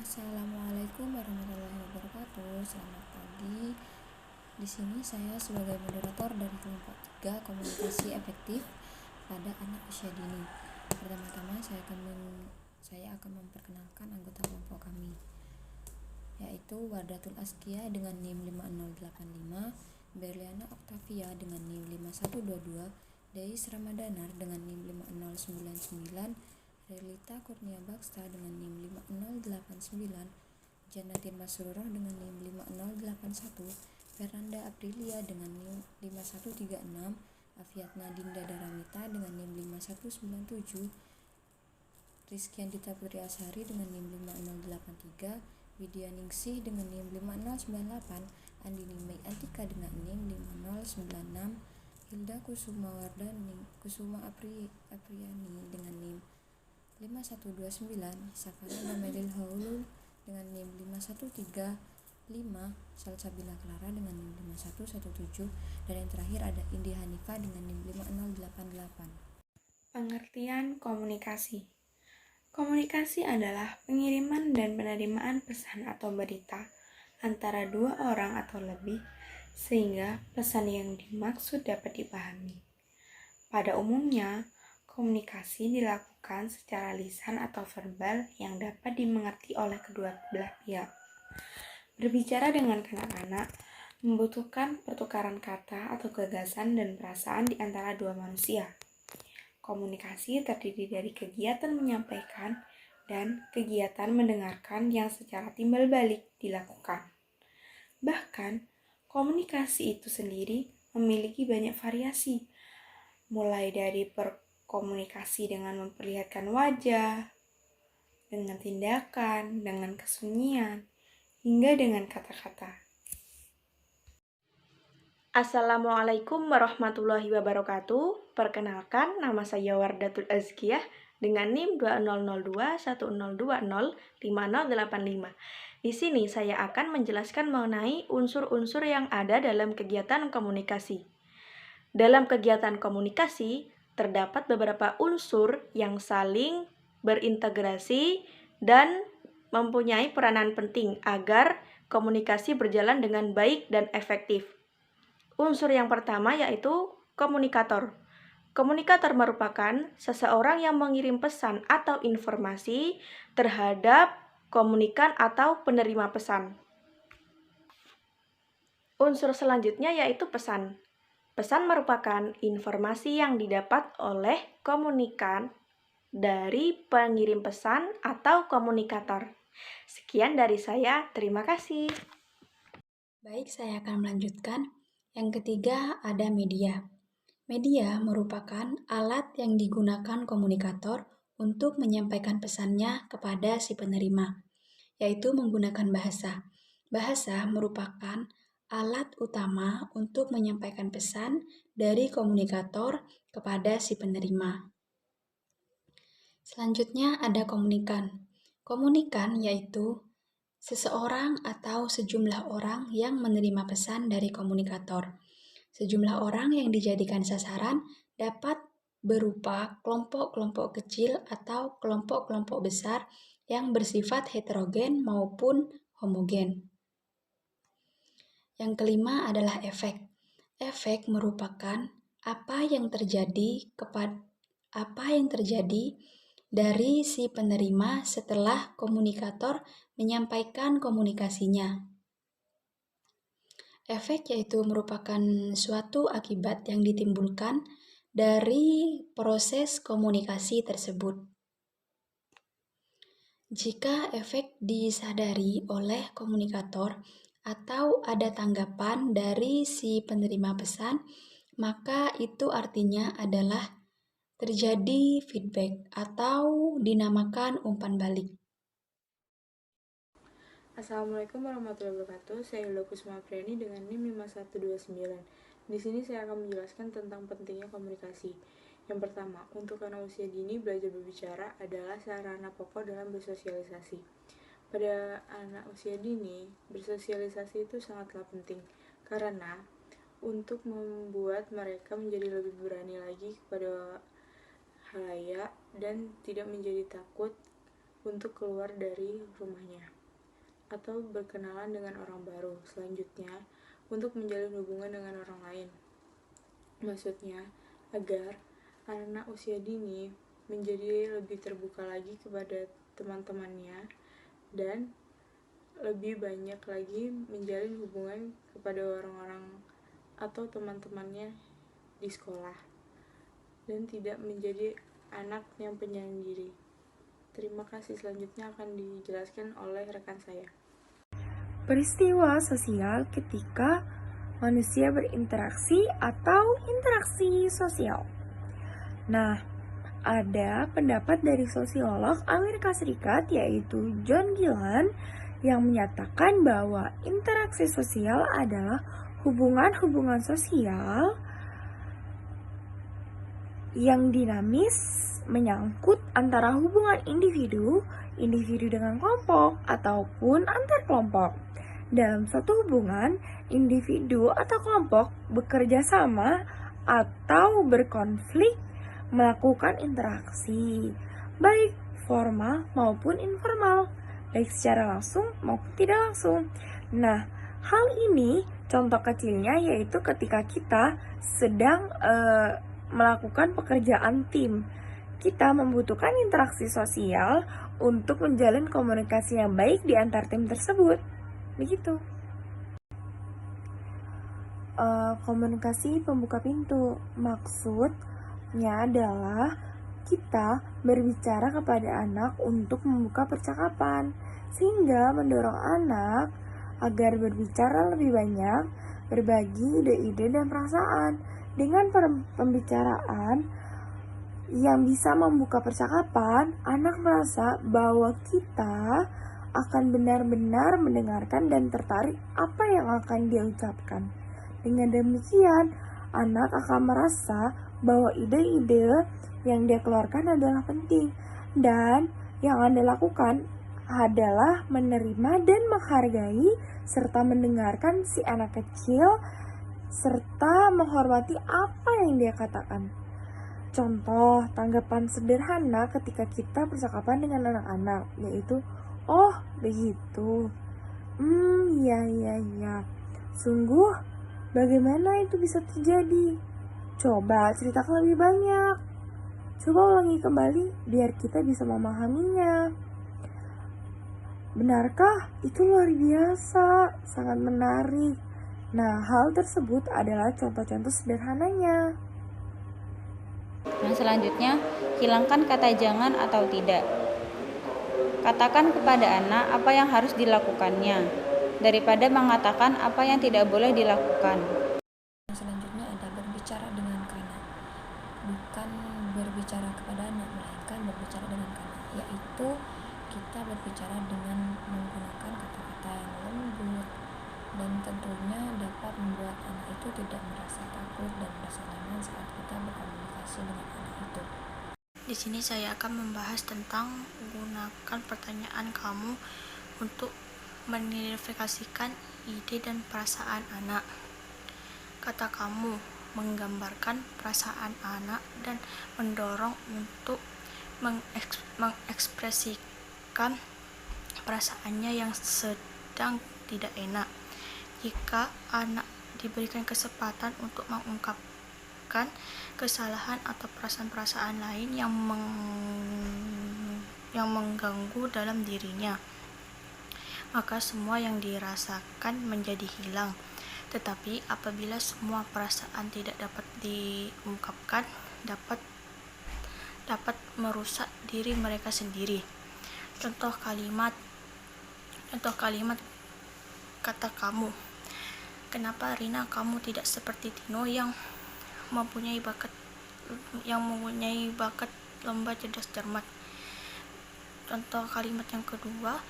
Assalamualaikum warahmatullahi wabarakatuh. Selamat pagi. Di sini saya sebagai moderator dari kelompok 3 komunikasi efektif pada anak usia dini. Pertama-tama saya akan memperkenalkan anggota kelompok kami, yaitu Wardatul Askia dengan NIM 5085, Berliana Octavia dengan NIM 5122, Deis Ramadanar dengan NIM 5099, Relita Kurnia Baksta dengan NIM 5089, Janatin Masrurah dengan NIM 5081, Fernanda Aprilia dengan NIM 5136, Afiatna Dinda Daramita dengan NIM 5197, Rizkyandita Putri Ashari dengan NIM 5083, Widya Ningsih dengan NIM 5098, Andini Mei Antika dengan NIM 5096, Hilda Kusuma Apriani dengan NIM 5129, Safarina Melil Haulul dengan NIM 5135, Salsabila Clara dengan NIM 5117, dan yang terakhir ada Indi Hanifa dengan NIM 5088. Pengertian komunikasi. Komunikasi adalah pengiriman dan penerimaan pesan atau berita antara dua orang atau lebih, sehingga pesan yang dimaksud dapat dipahami. Pada umumnya, komunikasi dilakukan secara lisan atau verbal yang dapat dimengerti oleh kedua belah pihak. Berbicara dengan kanak-kanak membutuhkan pertukaran kata atau gagasan dan perasaan di antara dua manusia. Komunikasi terdiri dari kegiatan menyampaikan dan kegiatan mendengarkan yang secara timbal balik dilakukan. Bahkan, komunikasi itu sendiri memiliki banyak variasi, mulai dari berkomunikasi dengan memperlihatkan wajah, dengan tindakan, dengan kesunyian, hingga dengan kata-kata. Assalamualaikum warahmatullahi wabarakatuh. Perkenalkan, nama saya Wardatul Azkiyah dengan NIM 200210205085. Di sini saya akan menjelaskan mengenai unsur-unsur yang ada dalam kegiatan komunikasi. Dalam kegiatan komunikasi, terdapat beberapa unsur yang saling berintegrasi dan mempunyai peranan penting agar komunikasi berjalan dengan baik dan efektif. Unsur yang pertama yaitu komunikator. Komunikator merupakan seseorang yang mengirim pesan atau informasi terhadap komunikan atau penerima pesan. Unsur selanjutnya yaitu pesan. Pesan merupakan informasi yang didapat oleh komunikan dari pengirim pesan atau komunikator. Sekian dari saya, terima kasih. Baik, saya akan melanjutkan. Yang ketiga ada media. Media merupakan alat yang digunakan komunikator untuk menyampaikan pesannya kepada si penerima, yaitu menggunakan bahasa. Bahasa merupakan alat utama untuk menyampaikan pesan dari komunikator kepada si penerima. Selanjutnya ada komunikan. Komunikan yaitu seseorang atau sejumlah orang yang menerima pesan dari komunikator. Sejumlah orang yang dijadikan sasaran dapat berupa kelompok-kelompok kecil atau kelompok-kelompok besar yang bersifat heterogen maupun homogen. Yang kelima adalah efek. Efek merupakan apa yang terjadi dari si penerima setelah komunikator menyampaikan komunikasinya. Efek yaitu merupakan suatu akibat yang ditimbulkan dari proses komunikasi tersebut. Jika efek disadari oleh komunikator atau ada tanggapan dari si penerima pesan, maka itu artinya adalah terjadi feedback atau dinamakan umpan balik. Assalamualaikum warahmatullahi wabarakatuh. Saya Hilda Kusuma Apriani dengan NIM 5129. Di sini saya akan menjelaskan tentang pentingnya komunikasi. Yang pertama, untuk anak usia dini, belajar berbicara adalah sarana pokok dalam bersosialisasi. Pada anak usia dini, bersosialisasi itu sangatlah penting karena untuk membuat mereka menjadi lebih berani lagi kepada halayak dan tidak menjadi takut untuk keluar dari rumahnya. atau berkenalan dengan orang baru. Selanjutnya, untuk menjalin hubungan dengan orang lain. Maksudnya, agar anak usia dini menjadi lebih terbuka lagi kepada teman-temannya dan lebih banyak lagi menjalin hubungan kepada orang-orang atau teman-temannya di sekolah dan tidak menjadi anak yang penyendiri. Terima kasih. Selanjutnya akan dijelaskan oleh rekan saya. Peristiwa sosial ketika manusia berinteraksi atau interaksi sosial. Nah, ada pendapat dari sosiolog Amerika Serikat yaitu John Gillen yang menyatakan bahwa interaksi sosial adalah hubungan-hubungan sosial yang dinamis menyangkut antara hubungan individu dengan kelompok ataupun antar kelompok. Dalam suatu hubungan, individu atau kelompok bekerja sama atau berkonflik melakukan interaksi, baik formal maupun informal, baik secara langsung maupun tidak langsung. Nah, hal ini contoh kecilnya yaitu ketika kita sedang melakukan pekerjaan tim. Kita membutuhkan interaksi sosial untuk menjalin komunikasi yang baik di antar tim tersebut. Begitu. Komunikasi pembuka pintu. Maksudnya adalah kita berbicara kepada anak untuk membuka percakapan, sehingga mendorong anak agar berbicara lebih banyak, berbagi ide-ide dan perasaan. Dengan pembicaraan yang bisa membuka percakapan, anak merasa bahwa kita akan benar-benar mendengarkan dan tertarik apa yang akan dia ucapkan. Dengan demikian, anak akan merasa bahwa ide-ide yang dia keluarkan adalah penting, dan yang Anda lakukan adalah menerima dan menghargai serta mendengarkan si anak kecil serta menghormati apa yang dia katakan. Contoh tanggapan sederhana ketika kita percakapan dengan anak-anak yaitu, "Oh, begitu. Iya. Sungguh, bagaimana itu bisa terjadi? Coba ceritakan lebih banyak. Coba ulangi kembali biar kita bisa memahaminya. Benarkah? Itu luar biasa, sangat menarik." Nah, hal tersebut adalah contoh-contoh sederhananya. Nah, selanjutnya, hilangkan kata jangan atau tidak. Katakan kepada anak apa yang harus dilakukannya, daripada mengatakan apa yang tidak boleh dilakukan. Selanjutnya ada berbicara dengan kana. Bukan berbicara kepada anak, melainkan berbicara dengan kana, yaitu kita berbicara dengan menggunakan kata-kata yang lembut dan tentunya dapat membuat anak itu tidak merasa takut dan merasa nyaman saat kita berkomunikasi dengan anak itu. Di sini saya akan membahas tentang gunakan pertanyaan kamu untuk mengidentifikasikan ide dan perasaan anak. Kata kamu menggambarkan perasaan anak dan mendorong untuk mengekspresikan perasaannya yang sedang tidak enak. Jika anak diberikan kesempatan untuk mengungkapkan kesalahan atau perasaan-perasaan lain yang mengganggu dalam dirinya, maka semua yang dirasakan menjadi hilang. Tetapi apabila semua perasaan tidak dapat diungkapkan, dapat merusak diri mereka sendiri. Contoh kalimat kata kamu, "Kenapa Rina kamu tidak seperti Tino yang mempunyai bakat lomba cerdas cermat?" Contoh kalimat yang kedua,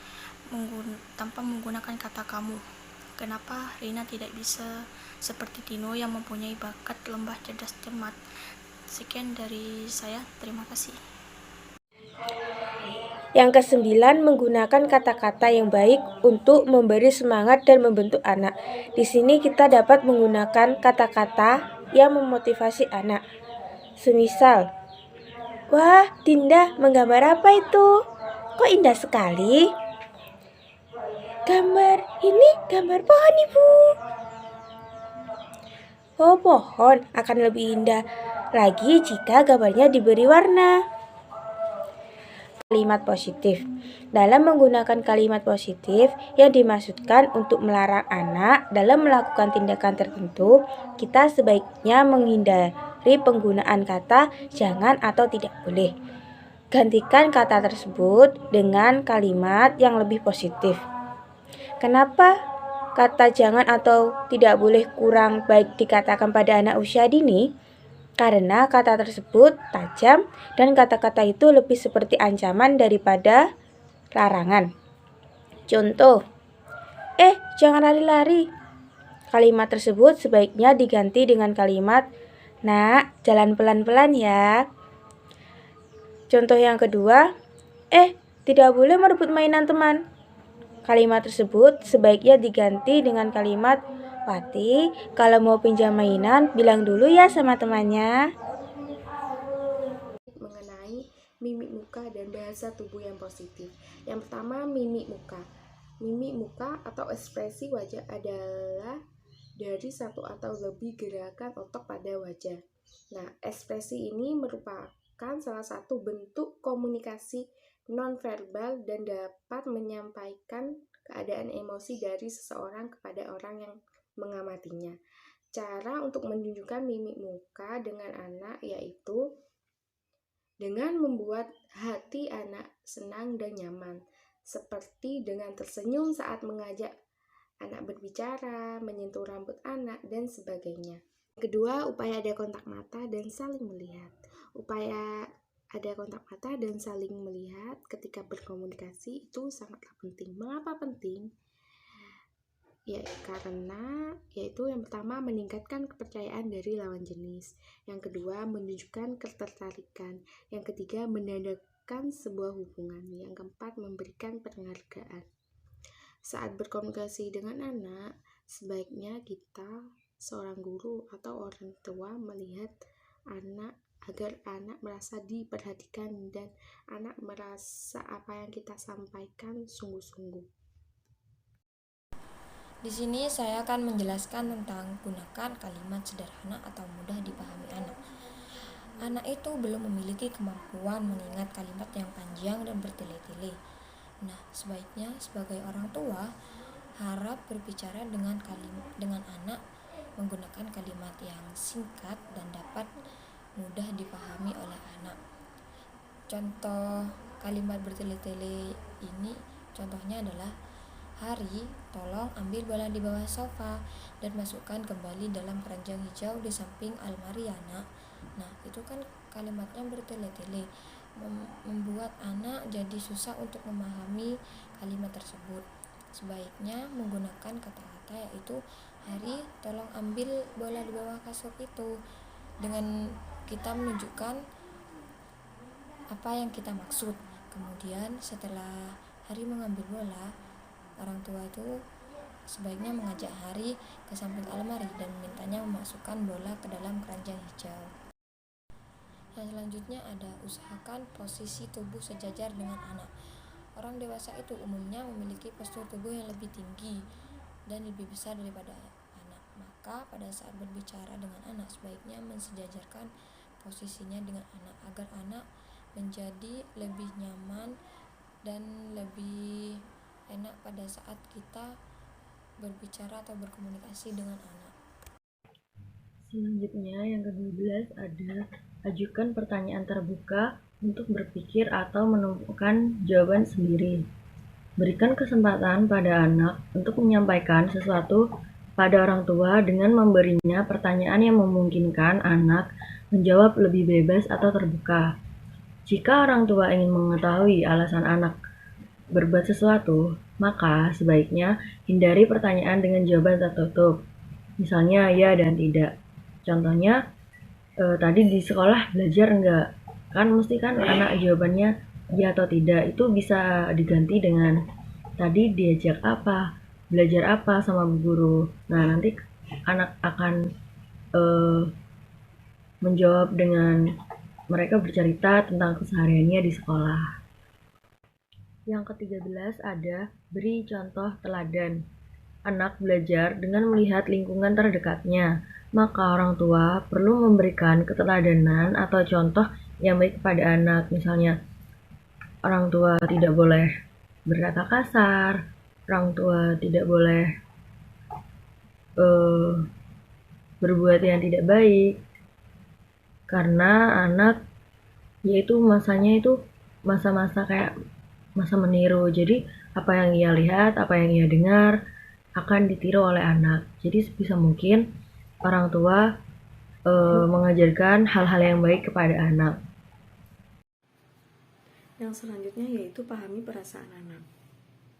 tanpa menggunakan kata kamu, "Kenapa Rina tidak bisa seperti Tino yang mempunyai bakat lomba cerdas cermat?" Sekian dari saya, terima kasih. Yang kesembilan, menggunakan kata-kata yang baik untuk memberi semangat dan membentuk anak. Di sini kita dapat menggunakan kata-kata yang memotivasi anak. Semisal, "Wah, Dinda, menggambar apa itu? Kok indah sekali?" Gambar ini gambar pohon, Ibu. Oh, pohon akan lebih indah lagi jika gambarnya diberi warna. Kalimat positif. Dalam menggunakan kalimat positif yang dimaksudkan untuk melarang anak dalam melakukan tindakan tertentu, kita sebaiknya menghindari penggunaan kata jangan atau tidak boleh. Gantikan kata tersebut dengan kalimat yang lebih positif. Kenapa kata jangan atau tidak boleh kurang baik dikatakan pada anak usia dini? Karena kata tersebut tajam dan kata-kata itu lebih seperti ancaman daripada larangan. Contoh, jangan lari-lari. Kalimat tersebut sebaiknya diganti dengan kalimat, nak, jalan pelan-pelan ya. Contoh yang kedua, tidak boleh merebut mainan teman. Kalimat tersebut sebaiknya diganti dengan kalimat, Wati, kalau mau pinjam mainan, bilang dulu ya sama temannya. Mengenai mimik muka dan bahasa tubuh yang positif. Yang pertama, mimik muka. Mimik muka atau ekspresi wajah adalah dari satu atau lebih gerakan otot pada wajah. Nah, ekspresi ini merupakan salah satu bentuk komunikasi nonverbal dan dapat menyampaikan keadaan emosi dari seseorang kepada orang yang mengamatinya. Cara untuk menunjukkan mimik muka dengan anak yaitu dengan membuat hati anak senang dan nyaman, seperti dengan tersenyum saat mengajak anak berbicara, menyentuh rambut anak, dan sebagainya. Kedua, upaya ada kontak mata dan saling melihat. Upaya ada kontak mata dan saling melihat ketika berkomunikasi itu sangatlah penting. Mengapa penting? Ya, karena yaitu yang pertama meningkatkan kepercayaan dari lawan jenis, yang kedua menunjukkan ketertarikan, yang ketiga menandakan sebuah hubungan, yang keempat memberikan penghargaan. Saat berkomunikasi dengan anak, sebaiknya kita seorang guru atau orang tua melihat anak agar anak merasa diperhatikan dan anak merasa apa yang kita sampaikan sungguh-sungguh. Di sini saya akan menjelaskan tentang gunakan kalimat sederhana atau mudah dipahami anak. Anak itu belum memiliki kemampuan mengingat kalimat yang panjang dan bertele-tele. Nah, sebaiknya sebagai orang tua harap berbicara dengan anak menggunakan kalimat yang singkat dan dapat mudah dipahami oleh anak. Contoh kalimat bertele-tele ini contohnya adalah, Hari, tolong ambil bola di bawah sofa dan masukkan kembali dalam keranjang hijau di samping almari ya nak. Nah, itu kan kalimatnya bertele-tele, membuat anak jadi susah untuk memahami kalimat tersebut. Sebaiknya menggunakan kata-kata yaitu, Hari, tolong ambil bola di bawah kasur itu, dengan kita menunjukkan apa yang kita maksud. Kemudian setelah Hari mengambil bola, orang tua itu sebaiknya mengajak Hari ke samping almari dan memintanya memasukkan bola ke dalam keranjang hijau. Yang selanjutnya ada usahakan posisi tubuh sejajar dengan anak. Orang dewasa itu umumnya memiliki postur tubuh yang lebih tinggi dan lebih besar daripada anak. Maka pada saat berbicara dengan anak sebaiknya mensejajarkan posisinya dengan anak agar anak menjadi lebih nyaman dan lebih enak pada saat kita berbicara atau berkomunikasi dengan anak. Selanjutnya yang ke-12 ada ajukan pertanyaan terbuka untuk berpikir atau menemukan jawaban sendiri. Berikan kesempatan pada anak untuk menyampaikan sesuatu pada orang tua dengan memberinya pertanyaan yang memungkinkan anak menjawab lebih bebas atau terbuka. Jika orang tua ingin mengetahui alasan anak berbuat sesuatu, maka sebaiknya hindari pertanyaan dengan jawaban tertutup. Misalnya ya dan tidak. Contohnya, tadi di sekolah belajar enggak? Kan mesti kan anak jawabannya ya atau tidak. Itu bisa diganti dengan tadi diajak apa, belajar apa sama bu guru. Nah, nanti anak akan menjawab dengan mereka bercerita tentang kesehariannya di sekolah. Yang ke-13 ada beri contoh teladan. Anak belajar dengan melihat lingkungan terdekatnya, maka orang tua perlu memberikan keteladanan atau contoh yang baik kepada anak. Misalnya, orang tua tidak boleh berkata kasar, orang tua tidak boleh berbuat yang tidak baik, karena anak yaitu masanya itu masa-masa kayak masa meniru. Jadi apa yang ia lihat, apa yang ia dengar akan ditiru oleh anak. Jadi sebisa mungkin orang tua mengajarkan hal-hal yang baik kepada anak. Yang selanjutnya yaitu pahami perasaan anak.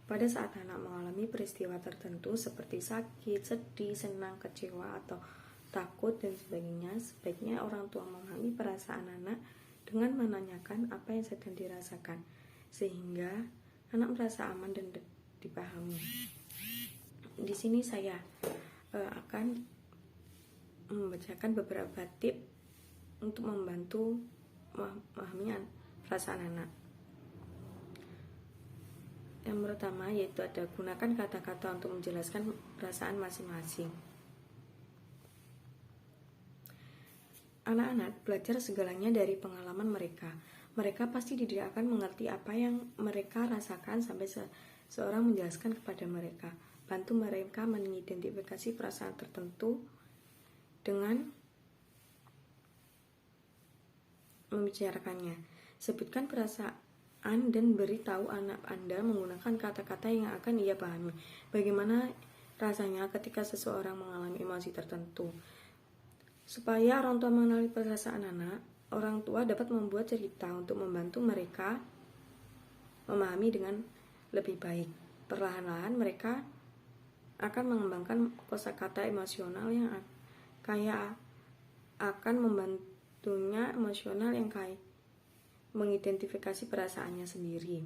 Pada saat anak mengalami peristiwa tertentu seperti sakit, sedih, senang, kecewa, atau takut, dan sebagainya, sebaiknya orang tua memahami perasaan anak dengan menanyakan apa yang sedang dirasakan, sehingga anak merasa aman dan dipahami. Di sini saya akan membacakan beberapa tips untuk membantu memahami perasaan anak. Yang pertama yaitu ada gunakan kata-kata untuk menjelaskan perasaan masing-masing. Anak-anak belajar segalanya dari pengalaman mereka. Mereka pasti tidak akan mengerti apa yang mereka rasakan sampai seorang menjelaskan kepada mereka. Bantu mereka mengidentifikasi perasaan tertentu dengan membicarakannya. Sebutkan perasaan dan beritahu anak Anda menggunakan kata-kata yang akan ia pahami. Bagaimana rasanya ketika seseorang mengalami emosi tertentu. Supaya orang tua mengenali perasaan anak, orang tua dapat membuat cerita untuk membantu mereka memahami dengan lebih baik. Perlahan-lahan mereka akan mengembangkan kosakata emosional yang akan membantunya emosional yang mengidentifikasi perasaannya sendiri.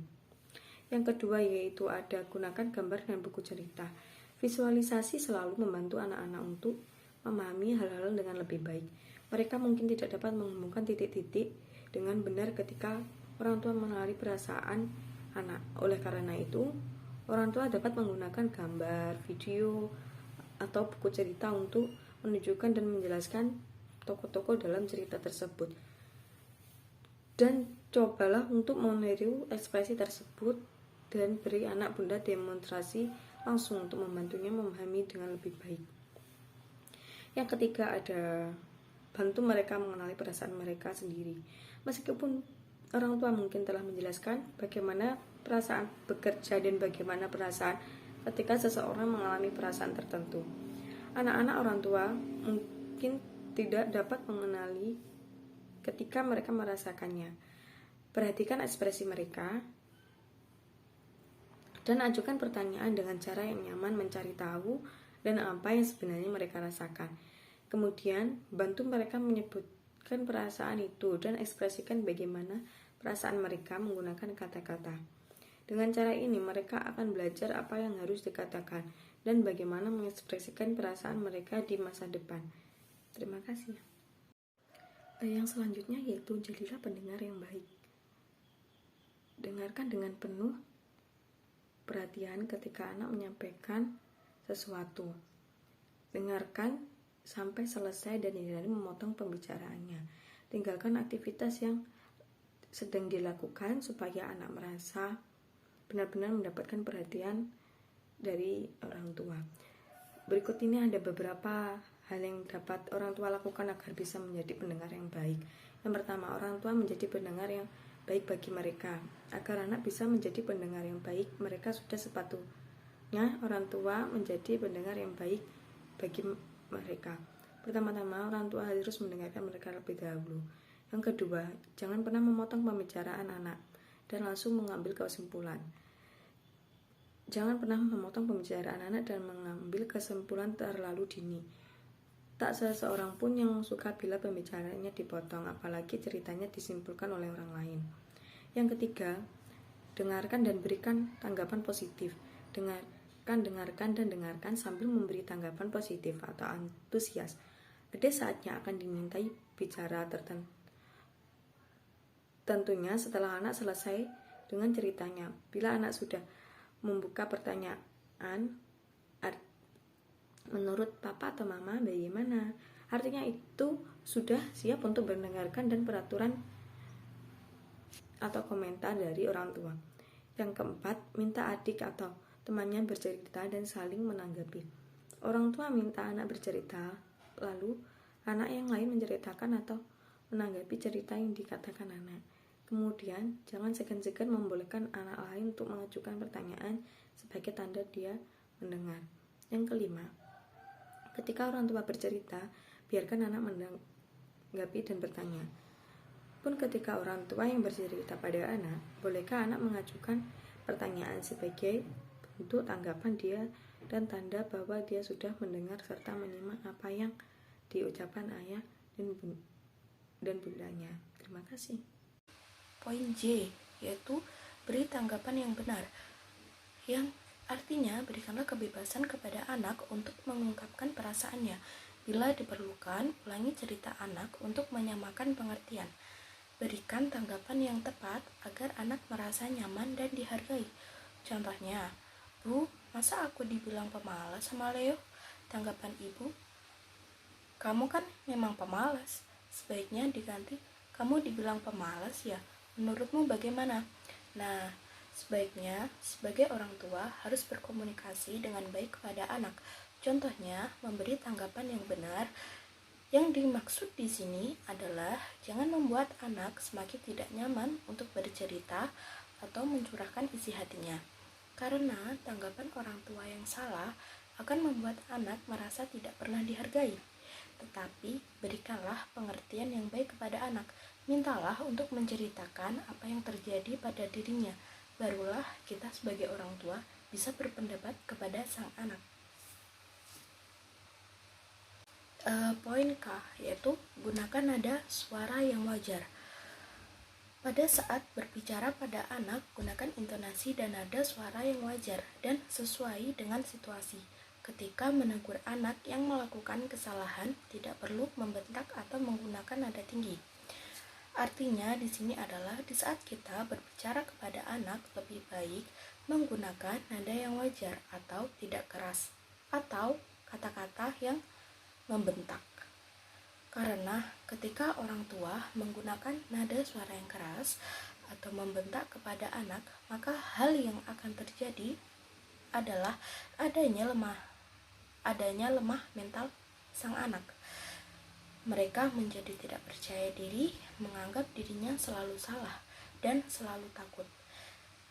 Yang kedua yaitu ada gunakan gambar dan buku cerita. Visualisasi selalu membantu anak-anak untuk memahami hal-hal dengan lebih baik. Mereka mungkin tidak dapat menghubungkan titik-titik dengan benar ketika orang tua mengenali perasaan anak. Oleh karena itu, orang tua dapat menggunakan gambar, video, atau buku cerita untuk menunjukkan dan menjelaskan tokoh-tokoh dalam cerita tersebut. Dan cobalah untuk meniru ekspresi tersebut dan beri anak bunda demonstrasi langsung untuk membantunya memahami dengan lebih baik. Yang ketiga ada bantu mereka mengenali perasaan mereka sendiri. Meskipun orang tua mungkin telah menjelaskan bagaimana perasaan bekerja dan bagaimana perasaan ketika seseorang mengalami perasaan tertentu, anak-anak orang tua mungkin tidak dapat mengenali ketika mereka merasakannya. Perhatikan ekspresi mereka dan ajukan pertanyaan dengan cara yang nyaman mencari tahu dan apa yang sebenarnya mereka rasakan. Kemudian, bantu mereka menyebutkan perasaan itu dan ekspresikan bagaimana perasaan mereka menggunakan kata-kata. Dengan cara ini, mereka akan belajar apa yang harus dikatakan dan bagaimana mengekspresikan perasaan mereka di masa depan. Terima kasih. Yang selanjutnya yaitu jadilah pendengar yang baik. Dengarkan dengan penuh perhatian ketika anak menyampaikan sesuatu. Dengarkan sampai selesai dan hindari memotong pembicaraannya. Tinggalkan aktivitas yang sedang dilakukan supaya anak merasa benar-benar mendapatkan perhatian dari orang tua. Berikut ini ada beberapa hal yang dapat orang tua lakukan agar bisa menjadi pendengar yang baik. Yang pertama, orang tua menjadi pendengar yang baik bagi mereka. Agar anak bisa menjadi pendengar yang baik, mereka sudah sepatutnya orang tua menjadi pendengar yang baik bagi mereka. Pertama-tama, orang tua harus mendengarkan mereka lebih dahulu. Yang kedua, jangan pernah memotong pembicaraan anak dan langsung mengambil kesimpulan. Jangan pernah memotong pembicaraan anak dan mengambil kesimpulan terlalu dini. Tak seseorang pun yang suka bila pembicaraannya dipotong, apalagi ceritanya disimpulkan oleh orang lain. Yang ketiga, dengarkan dan berikan tanggapan positif. Dengarkan sambil memberi tanggapan positif atau antusias. Ada saatnya akan dimintai bicara tentunya setelah anak selesai dengan ceritanya. Bila anak sudah membuka pertanyaan, menurut papa atau mama bagaimana? Artinya itu sudah siap untuk mendengarkan dan peraturan atau komentar dari orang tua. Yang keempat, minta adik atau temannya bercerita dan saling menanggapi. Orang tua minta anak bercerita, lalu anak yang lain menceritakan atau menanggapi cerita yang dikatakan anak. Kemudian, jangan segan-segan membolehkan anak lain untuk mengajukan pertanyaan sebagai tanda dia mendengar. Yang kelima, ketika orang tua bercerita, biarkan anak menanggapi dan bertanya. Pun ketika orang tua yang bercerita pada anak, bolehkah anak mengajukan pertanyaan sebagai bentuk tanggapan dia dan tanda bahwa dia sudah mendengar serta menyimak apa yang diucapkan ayah dan bundanya. Terima kasih. Poin J, yaitu beri tanggapan yang benar, yang artinya berikanlah kebebasan kepada anak untuk mengungkapkan perasaannya. Bila diperlukan, ulangi cerita anak untuk menyamakan pengertian. Berikan tanggapan yang tepat agar anak merasa nyaman dan dihargai. Contohnya, Bu, masa aku dibilang pemalas sama Leo? Tanggapan ibu, kamu kan memang pemalas. Sebaiknya diganti, kamu dibilang pemalas ya, menurutmu bagaimana? Nah, sebaiknya sebagai orang tua harus berkomunikasi dengan baik kepada anak. Contohnya, memberi tanggapan yang benar. Yang dimaksud di sini adalah jangan membuat anak semakin tidak nyaman untuk bercerita atau mencurahkan isi hatinya. Karena tanggapan orang tua yang salah akan membuat anak merasa tidak pernah dihargai. Tetapi berikanlah pengertian yang baik kepada anak. Mintalah untuk menceritakan apa yang terjadi pada dirinya. Barulah kita sebagai orang tua bisa berpendapat kepada sang anak. Poin K, yaitu gunakan nada suara yang wajar. Pada saat berbicara pada anak, gunakan intonasi dan nada suara yang wajar dan sesuai dengan situasi. Ketika menegur anak yang melakukan kesalahan, tidak perlu membentak atau menggunakan nada tinggi. Artinya di sini adalah di saat kita berbicara kepada anak, lebih baik menggunakan nada yang wajar atau tidak keras, atau kata-kata yang membentak. Karena ketika orang tua menggunakan nada suara yang keras atau membentak kepada anak, maka hal yang akan terjadi adalah adanya lemah mental sang anak. Mereka menjadi tidak percaya diri, menganggap dirinya selalu salah dan selalu takut.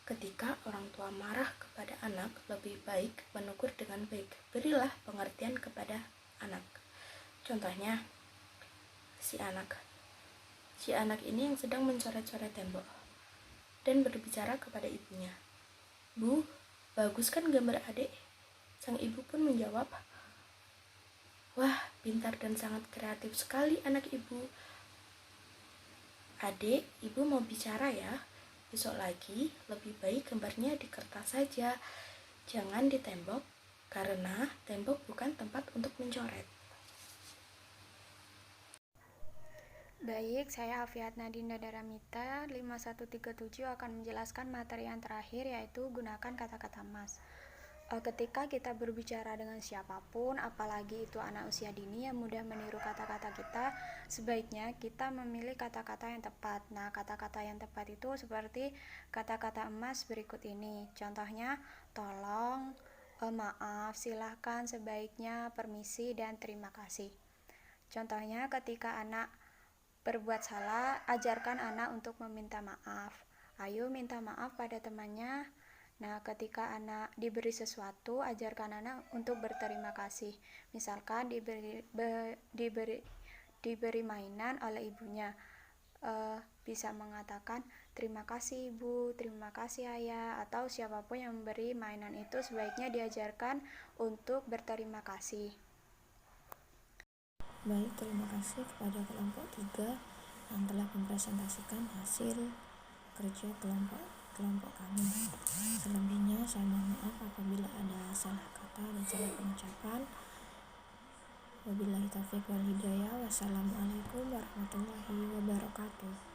Ketika orang tua marah kepada anak, lebih baik menegur dengan baik. Berilah pengertian kepada anak. Contohnya, si anak ini yang sedang mencoret-coret tembok dan berbicara kepada ibunya. Bu, bagus kan gambar adik? Sang ibu pun menjawab, wah, pintar dan sangat kreatif sekali anak ibu. Adik, ibu mau bicara ya? Besok lagi lebih baik gambarnya di kertas saja, jangan di tembok, karena tembok bukan tempat untuk mencoret. Baik, saya Afiat Nadinda Daramita 5137 akan menjelaskan materi yang terakhir, yaitu gunakan kata-kata emas. Ketika kita berbicara dengan siapapun, apalagi itu anak usia dini yang mudah meniru kata-kata kita, sebaiknya kita memilih kata-kata yang tepat. Nah, kata-kata yang tepat itu seperti kata-kata emas berikut ini. Contohnya, tolong, maaf, silahkan, sebaiknya, permisi, dan terima kasih. Contohnya, ketika anak berbuat salah, ajarkan anak untuk meminta maaf. Ayo minta maaf pada temannya. Nah, ketika anak diberi sesuatu, ajarkan anak untuk berterima kasih. Misalkan diberi mainan oleh ibunya, bisa mengatakan terima kasih ibu, terima kasih ayah, atau siapapun yang memberi mainan itu sebaiknya diajarkan untuk berterima kasih. Baik, terima kasih kepada kelompok 3 yang telah mempresentasikan hasil kerja kelompok kami. Selebihnya saya mohon maaf apabila ada salah kata dan salah pengucapan. Wabillahi taufiq wal hidayah. Wassalamualaikum warahmatullahi wabarakatuh.